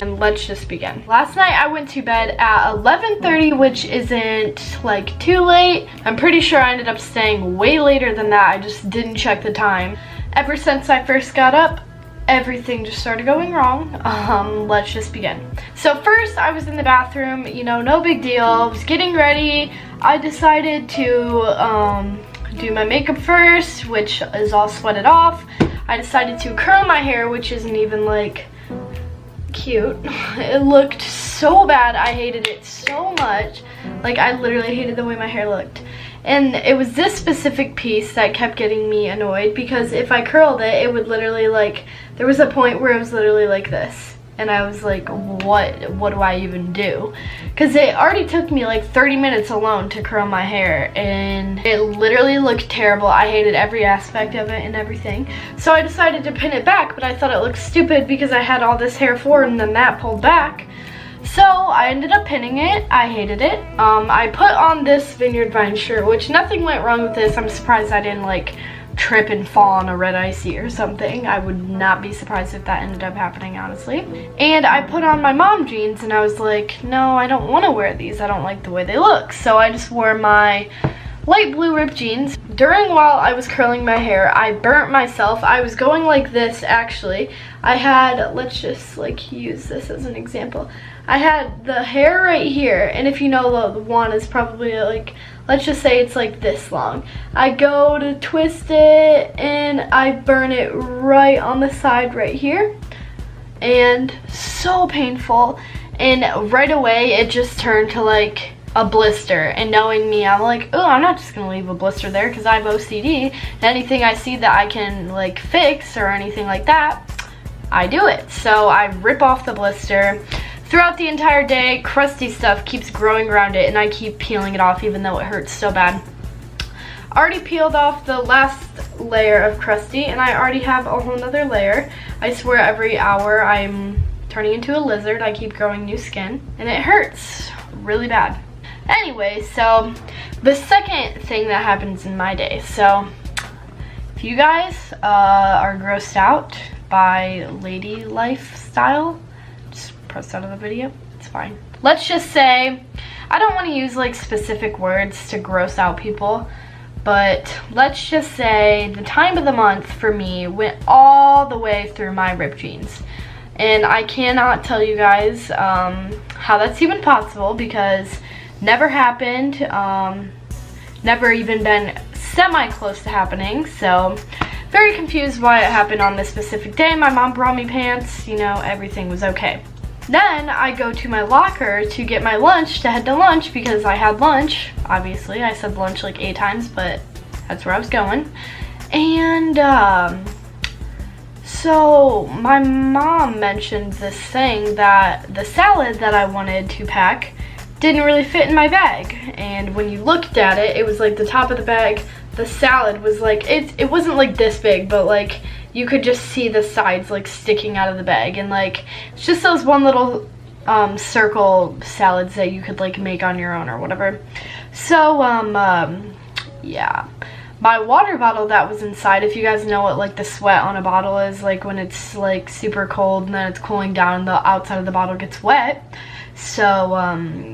And let's just begin. Last night I went to bed at 11:30, which isn't like too late. I'm pretty sure I ended up staying way later than that. I just didn't check the time. Ever since I first got up, everything just started going wrong. Let's just begin. So first I was in the bathroom, you know, no big deal. I was getting ready. I decided to do my makeup first, which is all sweated off. I decided to curl my hair, which isn't even like cute. It looked so bad. I hated it so much. Like, I literally hated the way my hair looked. And it was this specific piece that kept getting me annoyed, because if I curled it, it would literally, like, there was a point where it was literally like this. And I was like, what do I even do? Because it already took me like 30 minutes alone to curl my hair, and it literally looked terrible. I hated every aspect of it and everything. So I decided to pin it back, but I thought it looked stupid because I had all this hair forward and then that pulled back. So I ended up pinning it. I hated it. I put on this Vineyard Vine shirt, which nothing went wrong with this. I'm surprised I didn't like trip and fall on a red icy or something. I would not be surprised if that ended up happening, honestly. And I put on my mom jeans and I was like, no, I don't want to wear these. I don't like the way they look. So I just wore my light blue ripped jeans. While I was curling my hair, I burnt myself. I was going like this, actually. I had, let's just like use this as an example. I had the hair right here, and if you know, the one is probably like, let's just say it's like this long. I go to twist it and I burn it right on the side right here, and so painful. And right away it just turned to like a blister, and knowing me, I'm like, oh, I'm not just gonna leave a blister there because I have OCD. Anything I see that I can like fix or anything like that, I do it. So I rip off the blister. Throughout the entire day, crusty stuff keeps growing around it, and I keep peeling it off even though it hurts so bad. Already peeled off the last layer of crusty, and I already have a whole nother layer. I swear every hour I'm turning into a lizard. I keep growing new skin, and it hurts really bad. Anyway, so the second thing that happens in my day. So if you guys are grossed out by lady lifestyle, press out of the video, it's fine. Let's just say, I don't want to use like specific words to gross out people, but let's just say the time of the month for me went all the way through my ripped jeans. And I cannot tell you guys how that's even possible, because never happened, never even been semi-close to happening. So very confused why it happened on this specific day. My mom brought me pants, you know, everything was okay. Then I go to my locker to get my lunch, to head to lunch, because I had lunch. Obviously, I said lunch like 8 times, but that's where I was going. And so my mom mentioned this thing that the salad that I wanted to pack didn't really fit in my bag. And when you looked at it, it was like the top of the bag, the salad was like, it wasn't like this big, but like you could just see the sides like sticking out of the bag, and like it's just those one little circle salads that you could like make on your own or whatever. So yeah, my water bottle that was inside, if you guys know what like the sweat on a bottle is, like when it's like super cold and then it's cooling down and the outside of the bottle gets wet. So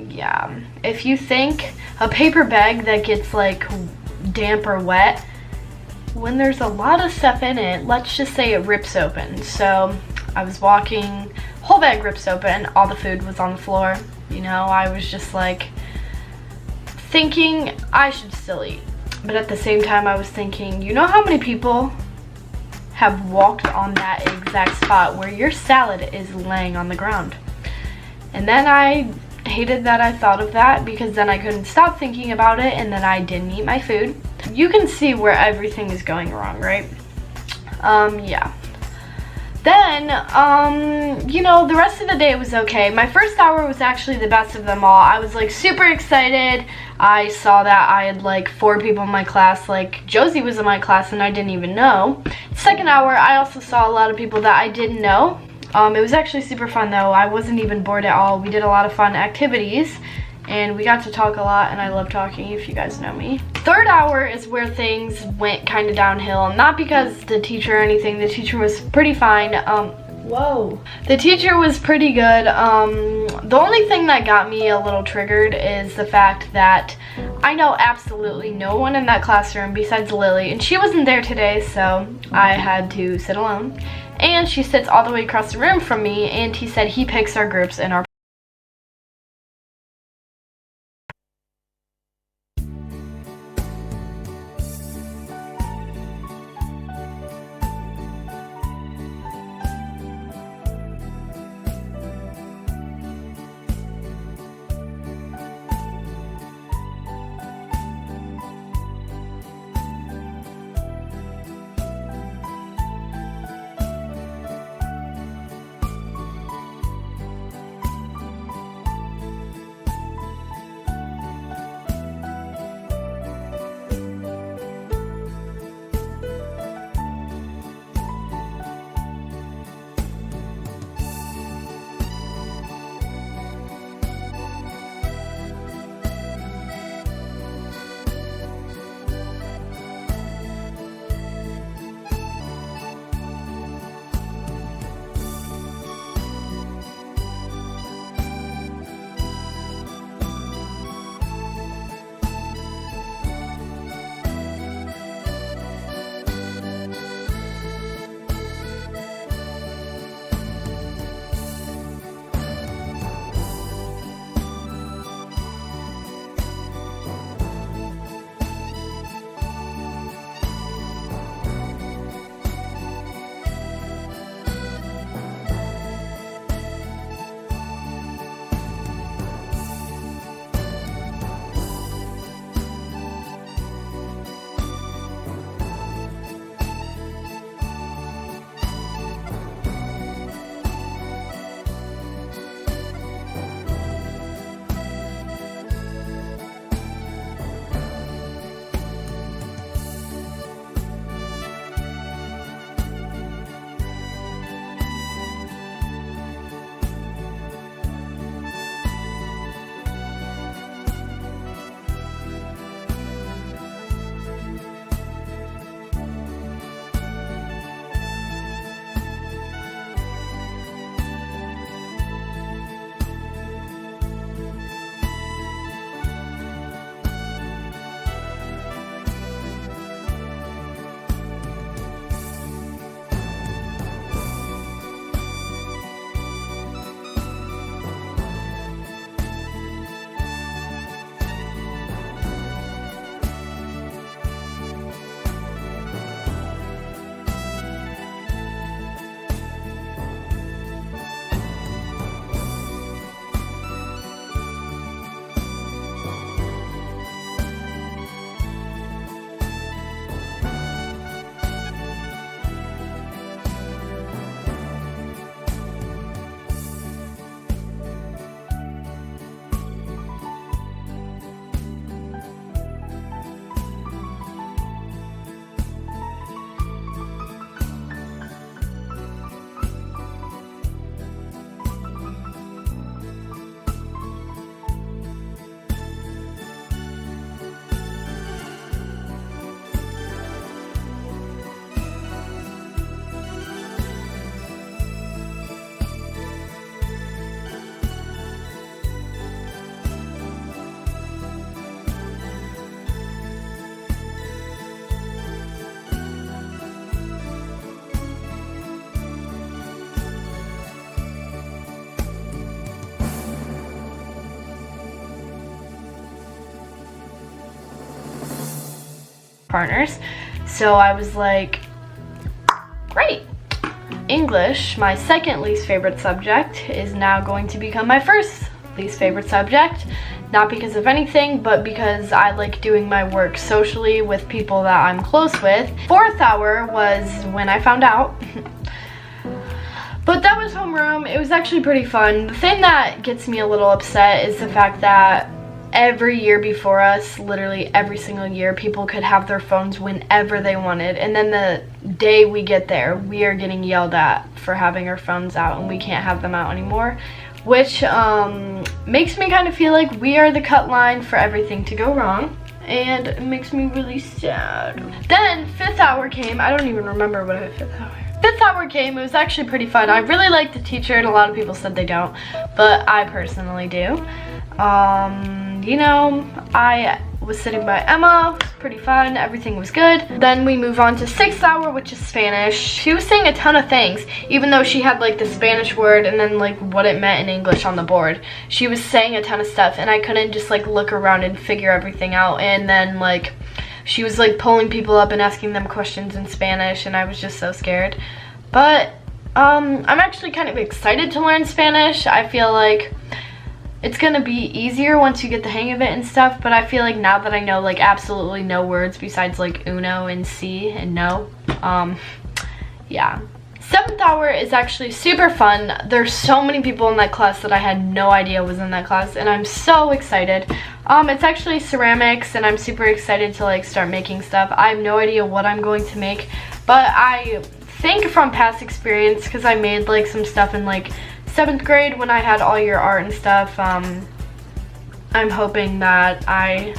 yeah, if you think a paper bag that gets like damp or wet, when there's a lot of stuff in it, let's just say it rips open. So I was walking, whole bag rips open, all the food was on the floor. You know, I was just like thinking I should still eat. But at the same time I was thinking, you know how many people have walked on that exact spot where your salad is laying on the ground? And then I hated that I thought of that, because then I couldn't stop thinking about it, and then I didn't eat my food. You can see where everything is going wrong, right? Yeah. Then, you know, the rest of the day was okay. My first hour was actually the best of them all. I was like super excited. I saw that I had like 4 people in my class, like Josie was in my class and I didn't even know. Second hour, I also saw a lot of people that I didn't know. It was actually super fun though. I wasn't even bored at all. We did a lot of fun activities and we got to talk a lot, and I love talking, if you guys know me. Third hour is where things went kind of downhill. Not because the teacher or anything. The teacher was pretty fine. Whoa. The teacher was pretty good. The only thing that got me a little triggered is the fact that I know absolutely no one in that classroom besides Lily, and she wasn't there today, so I had to sit alone. And she sits all the way across the room from me, and he said he picks our groups in our partners. So I was like, great. English, my second least favorite subject, is now going to become my first least favorite subject. Not because of anything, but because I like doing my work socially with people that I'm close with. Fourth hour was when I found out. But that was homeroom. It was actually pretty fun. The thing that gets me a little upset is the fact that every year before us, literally every single year, people could have their phones whenever they wanted, and then the day we get there, we are getting yelled at for having our phones out and we can't have them out anymore, which makes me kind of feel like we are the cut line for everything to go wrong, and it makes me really sad. Then fifth hour came. I don't even remember what I did fifth hour. fifth hour came. It was actually pretty fun. I really liked the teacher, and a lot of people said they don't, but I personally do. You know, I was sitting by Emma. It was pretty fun. Everything was good. Then we move on to sixth hour, which is Spanish. She was saying a ton of things, even though she had like the Spanish word and then like what it meant in English on the board. She was saying a ton of stuff, and I couldn't just like look around and figure everything out. And then like she was like pulling people up and asking them questions in Spanish, and I was just so scared. But I'm actually kind of excited to learn Spanish. I feel like it's gonna be easier once you get the hang of it and stuff, but I feel like now that I know like absolutely no words besides like uno and si and no, yeah. Seventh hour is actually super fun. There's so many people in that class that I had no idea was in that class, and I'm so excited. It's actually ceramics, and I'm super excited to like start making stuff. I have no idea what I'm going to make, but I think from past experience, because I made like some stuff in like 7th grade when I had all your art and stuff, I'm hoping that I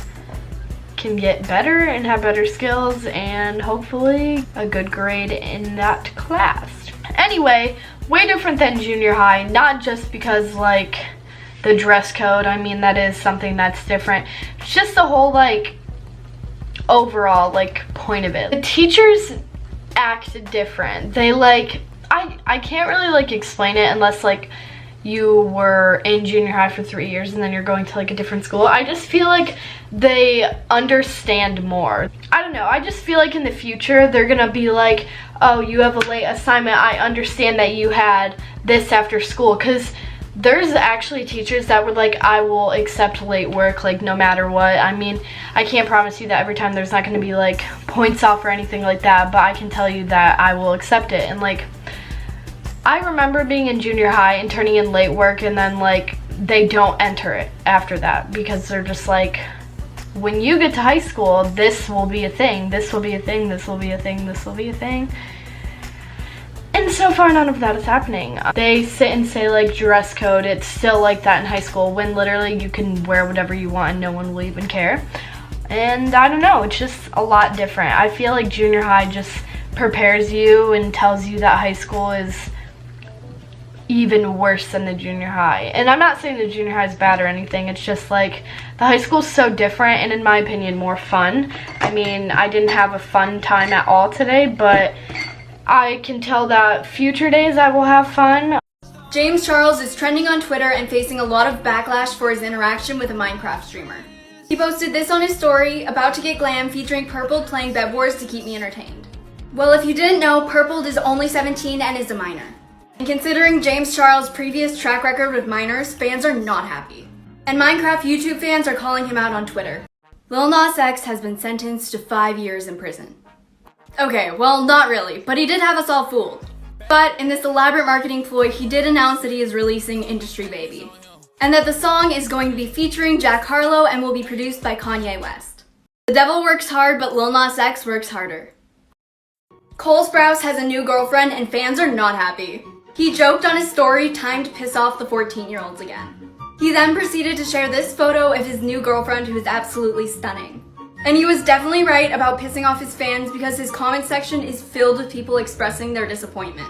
can get better and have better skills and hopefully a good grade in that class. Anyway, way different than junior high, not just because like the dress code, I mean that is something that's different. It's just the whole like overall like point of it. The teachers act different. They like, I can't really like explain it unless like you were in junior high for 3 years and then you're going to like a different school. I just feel like they understand more. I don't know, I just feel like in the future they're gonna be like, oh, you have a late assignment, I understand that you had this after school, because there's actually teachers that would like, I will accept late work like no matter what. I mean, I can't promise you that every time there's not going to be like points off or anything like that, but I can tell you that I will accept it. And like, I remember being in junior high and turning in late work, and then like they don't enter it after that because they're just like, when you get to high school, this will be a thing, this will be a thing, this will be a thing, this will be a thing. And so far none of that is happening. They sit and say like dress code, it's still like that in high school, when literally you can wear whatever you want and no one will even care. And I don't know, it's just a lot different. I feel like junior high just prepares you and tells you that high school is even worse than the junior high. And I'm not saying the junior high is bad or anything, it's just like the high school is so different and in my opinion more fun. I mean, I didn't have a fun time at all today, but I can tell that future days I will have fun. James Charles is trending on Twitter and facing a lot of backlash for his interaction with a Minecraft streamer. He posted this on his story, about to get glam, featuring Purpled playing Bed Wars to keep me entertained. Well, if you didn't know, Purpled is only 17 and is a minor. And considering James Charles' previous track record with minors, fans are not happy. And Minecraft YouTube fans are calling him out on Twitter. Lil Nas X has been sentenced to 5 years in prison. Okay, well, not really, but he did have us all fooled. But in this elaborate marketing ploy, he did announce that he is releasing Industry Baby, and that the song is going to be featuring Jack Harlow and will be produced by Kanye West. The devil works hard, but Lil Nas X works harder. Cole Sprouse has a new girlfriend and fans are not happy. He joked on his story, time to piss off the 14-year-olds again. He then proceeded to share this photo of his new girlfriend, who is absolutely stunning. And he was definitely right about pissing off his fans, because his comment section is filled with people expressing their disappointment.